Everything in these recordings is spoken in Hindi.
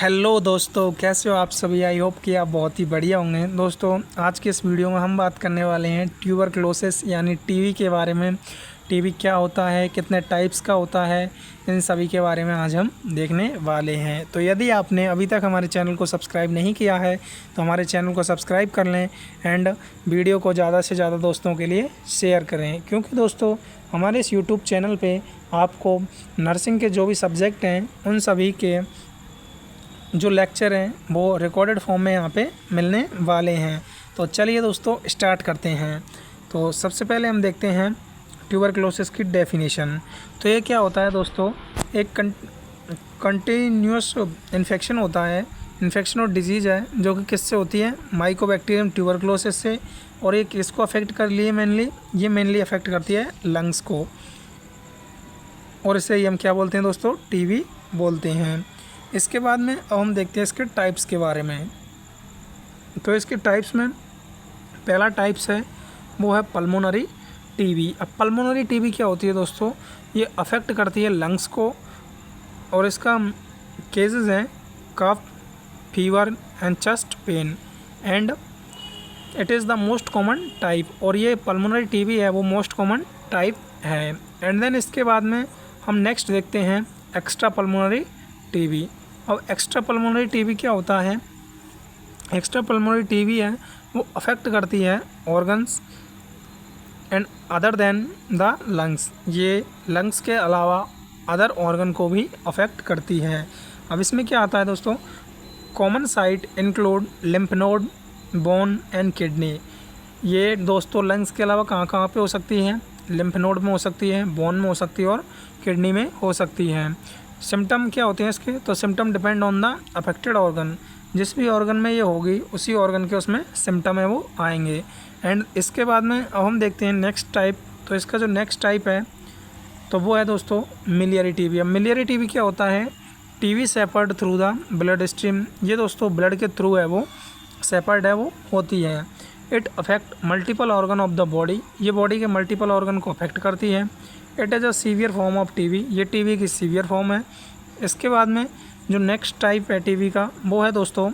हेलो दोस्तों, कैसे हो आप सभी। आई होप कि आप बहुत ही बढ़िया होंगे। दोस्तों, आज के इस वीडियो में हम बात करने वाले हैं ट्यूबरक्लोसिस यानी टीबी के बारे में। टीबी क्या होता है, कितने टाइप्स का होता है, इन सभी के बारे में आज हम देखने वाले हैं। तो यदि आपने अभी तक हमारे चैनल को सब्सक्राइब नहीं किया है तो हमारे चैनल को सब्सक्राइब कर लें एंड वीडियो को ज़्यादा से ज़्यादा दोस्तों के लिए शेयर करें, क्योंकि दोस्तों हमारे इस यूट्यूब चैनल पर आपको नर्सिंग के जो भी सब्जेक्ट हैं उन सभी के जो लेक्चर हैं वो रिकॉर्डेड फॉर्म में यहाँ पे मिलने वाले हैं। तो चलिए दोस्तों स्टार्ट करते हैं। तो सबसे पहले हम देखते हैं ट्यूबरक्लोसिस की डेफिनेशन। तो ये क्या होता है दोस्तों, एक कंटिन्यूस इन्फेक्शन होता है, इन्फेक्शन और डिजीज़ है जो कि किससे होती है, माइकोबैक्टीरियम ट्यूबरक्लोसिस से। और ये किसको अफेक्ट कर लिए ये मेनली अफेक्ट करती है लंग्स को, और इसे ही हम क्या बोलते हैं दोस्तों, टीबी बोलते हैं। इसके बाद में अब हम देखते हैं इसके टाइप्स के बारे में। तो इसके टाइप्स में पहला टाइप्स है वो है पल्मोनरी टीबी। अब पल्मोनरी टीबी क्या होती है दोस्तों, ये अफेक्ट करती है लंग्स को, और इसका केसेस हैं cough, fever and chest pain, and it is the most common type. और ये पल्मोनरी टीबी है वो मोस्ट कॉमन टाइप है। एंड देन इसके बाद में हम नेक्स्ट देखते हैं एक्स्ट्रा पल्मोनरी टीबी। अब एक्स्ट्रा पल्मोनरी टीबी क्या होता है, एक्स्ट्रा पल्मोनरी टीबी है वो अफेक्ट करती है organs and other than the lungs. ये लंग्स के अलावा अदर ऑर्गन को भी अफेक्ट करती है। अब इसमें क्या आता है दोस्तों, common site include lymph node, bone and kidney. ये दोस्तों लंग्स के अलावा कहाँ कहाँ पे हो सकती है, लिम्फ नोड में हो सकती है, बोन में हो सकती है और किडनी में हो सकती है। सिम्टम क्या होते हैं इसके, तो symptom depend on the affected organ. जिस भी ऑर्गन में ये होगी उसी ऑर्गन के उसमें सिम्टम है वो आएंगे। एंड इसके बाद में अब हम देखते हैं नेक्स्ट टाइप। तो इसका जो नेक्स्ट टाइप है तो वो है दोस्तों मिलियरी टीबी। अब मिलियरी टीबी क्या होता है, TB shepherd through the blood stream. ये दोस्तों ब्लड के थ्रू है वो सेपर्ड है वो होती है। It affect multiple organ of the body. ये बॉडी के मल्टीपल ऑर्गन को अफेक्ट करती है। It is a severe form of TB. ये टीबी की सीवियर फॉर्म है। इसके बाद में जो नेक्स्ट टाइप है टीबी का वो है दोस्तों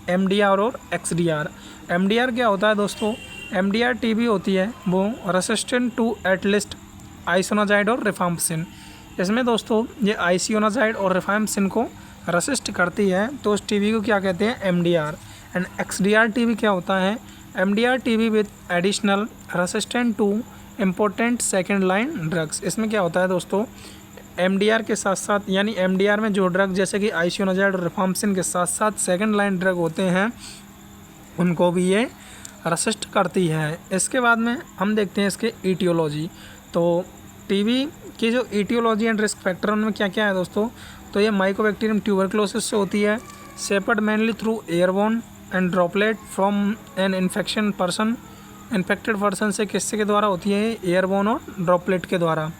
एमडीआर और एक्सडीआर। एमडीआर क्या होता है दोस्तों, एमडीआर टीबी होती है वो रेसिस्टेंट टू एटलिस्ट आइसोनाजाइड और रिफाम्पसिन। इसमें दोस्तों ये आइसोनाजाइड और रिफाम्पसिन को रेसिस्ट करती है, तो उस टीबी को क्या कहते हैं, एमडीआर। एंड एक्सडीआर टीबी क्या होता है, MDR TB with additional resistant to important second line drugs. इसमें क्या होता है दोस्तों, एमडीआर के साथ साथ यानी एमडीआर में जो ड्रग जैसे कि आइसोनाजाइड और रिफाम्पसिन के साथ साथ सेकेंड लाइन ड्रग होते हैं उनको भी ये रेसिस्ट करती है। इसके बाद में हम देखते हैं इसके ईटियोलॉजी। तो टीबी की जो ईटियोलॉजी एंड रिस्क फैक्टर उनमें क्या क्या है दोस्तों, तो ये माइकोबैक्टीरियम ट्यूबरक्लोसिस से होती है, shepherd mainly through airborne and droplet from an infection person. Infected person से किससे के द्वारा होती है, एयरबोर्न और ड्रॉपलेट के द्वारा।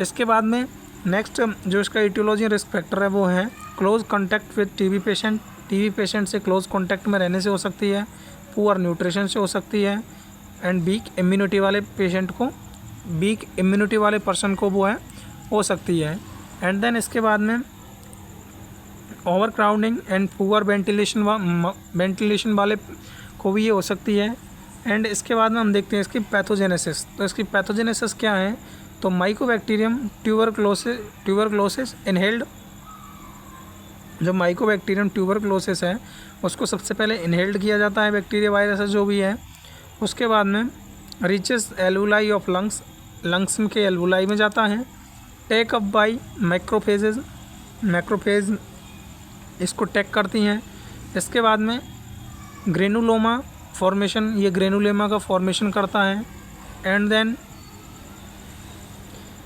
इसके बाद में नेक्स्ट जो इसका ईटियोलॉजी रिस्क फैक्टर है वो है close contact with TB patient. TB patient से क्लोज कॉन्टैक्ट में रहने से हो सकती है, पुअर न्यूट्रिशन से हो सकती है, एंड वीक इम्यूनिटी वाले पेशेंट को, वीक इम्यूनिटी वाले पर्सन को वो है हो सकती है। एंड देन इसके बाद में over crowding and poor ventilation वाले को भी ये हो सकती है। एंड इसके बाद में हम देखते हैं इसकी पैथोजेनेसिस। तो इसकी पैथोजेनेसिस क्या है, तो माइकोबैक्टीरियम ट्यूबरक्लोसिस इनहेल्ड। जो माइकोबैक्टीरियम ट्यूबरक्लोसिस है उसको सबसे पहले इनहेल्ड किया जाता है, बैक्टीरिया वायरस जो भी है। उसके बाद में reaches alveoli of lungs, lungs के एल्वुलाई में जाता है। Take up by macrophages, macrophage इसको टेक करती हैं। इसके बाद में ग्रेनुलोमा फॉर्मेशन, ये ग्रेनुलोमा का फॉर्मेशन करता है। एंड देन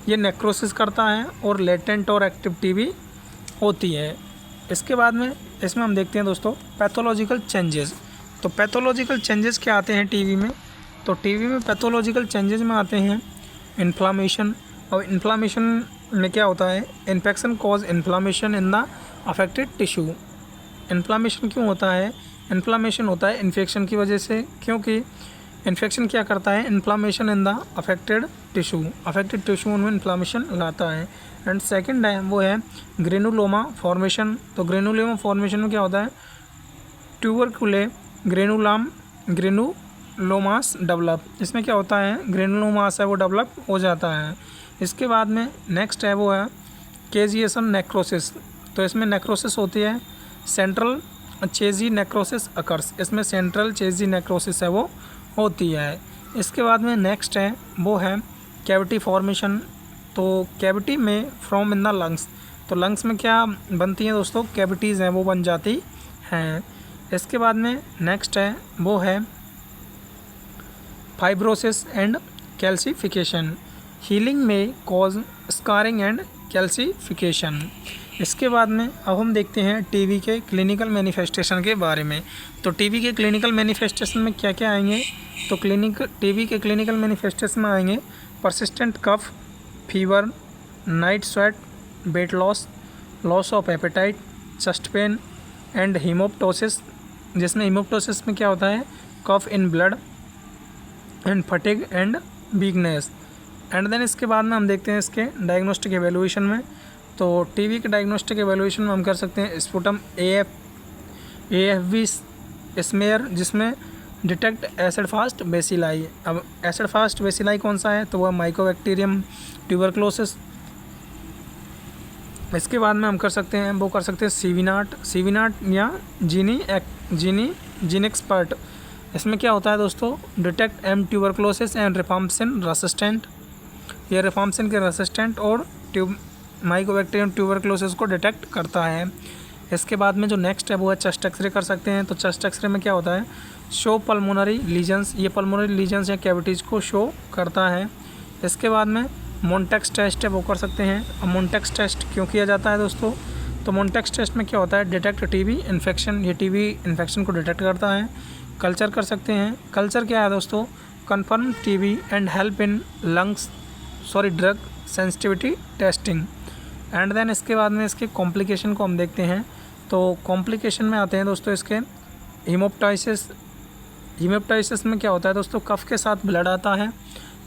ये नेक्रोसिस करता है और लेटेंट और एक्टिव टीबी होती है। इसके बाद में इसमें हम देखते हैं दोस्तों पैथोलॉजिकल चेंजेस। तो पैथोलॉजिकल चेंजेस क्या आते हैं टीबी में, तो टीबी में पैथोलॉजिकल चेंजेस में आते हैं इन्फ्लामेशन। और इन्फ्लामेशन में क्या होता है, infection cause inflammation in the affected tissue. Inflammation क्यों होता है, इन्फ्लामेशन होता है इन्फेक्शन की वजह से, क्योंकि इन्फेक्शन क्या करता है, inflammation in the affected tissue, affected tissue उनमें इन्फ्लामेशन लाता है। एंड सेकंड है वो है ग्रेनुलोमा फॉर्मेशन। तो ग्रेनुलोमा फॉर्मेशन में क्या होता है, ट्यूबरकुले ग्रेनुलोमास डेवलप। इसमें क्या होता है, ग्रेनुलोमास है वो डेवलप हो जाता है। इसके बाद में नेक्स्ट है वो है केजिएशन नेक्रोसिस। तो इसमें नेक्रोसिस होती है, सेंट्रल चेजी नेक्रोसिस अकर्स। इसमें सेंट्रल चेजी नेक्रोसिस है वो होती है। इसके बाद में नेक्स्ट है वो है कैविटी फॉर्मेशन। तो कैविटी में फ्रॉम इन द लंग्स। तो लंग्स में क्या बनती हैं दोस्तों, कैविटीज़ हैं वो बन जाती हैं। इसके बाद में नेक्स्ट है वो है फाइब्रोसिस एंड कैल्सिफिकेशन। हीलिंग में कॉज स्कारिंग एंड कैल्सिफिकेशन। इसके बाद में अब हम देखते हैं टीबी के क्लिनिकल मैनिफेस्टेशन के बारे में। तो टीबी के क्लिनिकल मैनिफेस्टेशन में क्या क्या आएंगे, तो टीबी के क्लिनिकल मैनिफेस्टेशन में आएंगे persistent cough, fever, night sweat, weight loss, loss of appetite, chest pain and haemoptysis. जिसमें हीमोप्टोसिस में क्या होता है, cough in blood and fatigue and weakness. And then इसके बाद में हम देखते हैं इसके डायग्नोस्टिक एवेल्यूएशन में। तो टीबी के डायग्नोस्टिक एवेल्यूएशन में हम कर सकते हैं स्पुटम AFB स्मेयर, जिसमें डिटेक्ट एसिड फास्ट बेसिलाई। अब एसिड फास्ट बेसिलाई कौन सा है, तो वह माइकोबैक्टीरियम ट्यूबरक्लोसिस। इसके बाद में हम कर सकते हैं सीवी नाट या जीनिक्सपर्ट। इसमें क्या होता है दोस्तों, detect M tuberculosis and rifampicin resistant. ये रिफाम्सिन के रेसिस्टेंट और माइकोबैक्टीरियम ट्यूबरक्लोसिस को डिटेक्ट करता है। इसके बाद में जो नेक्स्ट है वो है चेस्ट एक्सरे कर सकते हैं। तो चेस्ट एक्सरे में क्या होता है, शो पल्मोनरी लीजन्स। ये पल्मोनरी लीजन्स या कैविटीज़ को शो करता है। इसके बाद में मोन्टेक्स टेस्ट है वो कर सकते हैं। अब मोन्टेक्स टेस्ट क्यों किया जाता है दोस्तों, तो मोन्टेक्स टेस्ट में क्या होता है, डिटेक्ट टीबी इन्फेक्शन। ये टीबी इन्फेक्शन को डिटेक्ट करता है। कल्चर कर सकते हैं। कल्चर क्या है दोस्तों, confirm TB and help in drug sensitivity testing. And then इसके बाद में इसके कॉम्प्लिकेशन को हम देखते हैं। तो कॉम्प्लिकेशन में आते हैं दोस्तों इसके हीमोप्टाइसिस। हीमोप्टाइसिस में क्या होता है दोस्तों, कफ के साथ ब्लड आता है।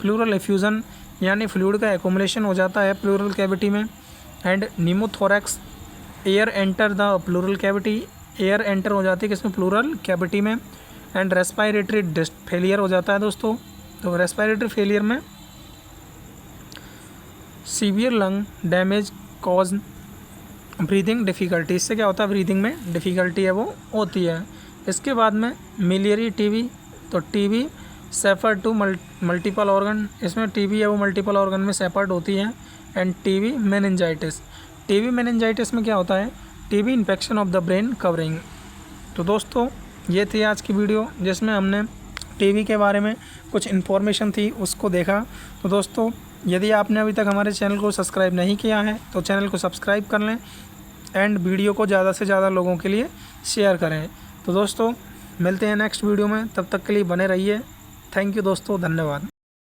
प्लूरल एफ्यूज़न यानी फ्लूइड का एकोमुलेशन हो जाता है प्लूरल कैविटी में। And pneumothorax, air enter the pleural cavity. Air enter हो जाती है किसमें, प्लूरल कैविटी में। एंड रेस्पायरेटरी फेलियर हो जाता है दोस्तों। तो रेस्पायरेटरी फेलियर में severe lung damage cause breathing difficulty. इससे क्या होता है, ब्रीदिंग में डिफ़िकल्टी है वो होती है। इसके बाद में मिलियरी टीबी। तो TB safer to multiple organ. इसमें टीबी है वो मल्टीपल ऑर्गन में सेपर्ड होती है। And TB meningitis. TB meningitis में क्या होता है, TB infection of the brain covering. तो दोस्तों ये थी आज की वीडियो जिसमें हमने टीबी के बारे में कुछ इन्फॉर्मेशन थी उसको देखा। तो दोस्तों यदि आपने अभी तक हमारे चैनल को सब्सक्राइब नहीं किया है तो चैनल को सब्सक्राइब कर लें एंड वीडियो को ज़्यादा से ज़्यादा लोगों के लिए शेयर करें। तो दोस्तों मिलते हैं नेक्स्ट वीडियो में, तब तक के लिए बने रहिए। थैंक यू दोस्तों, धन्यवाद।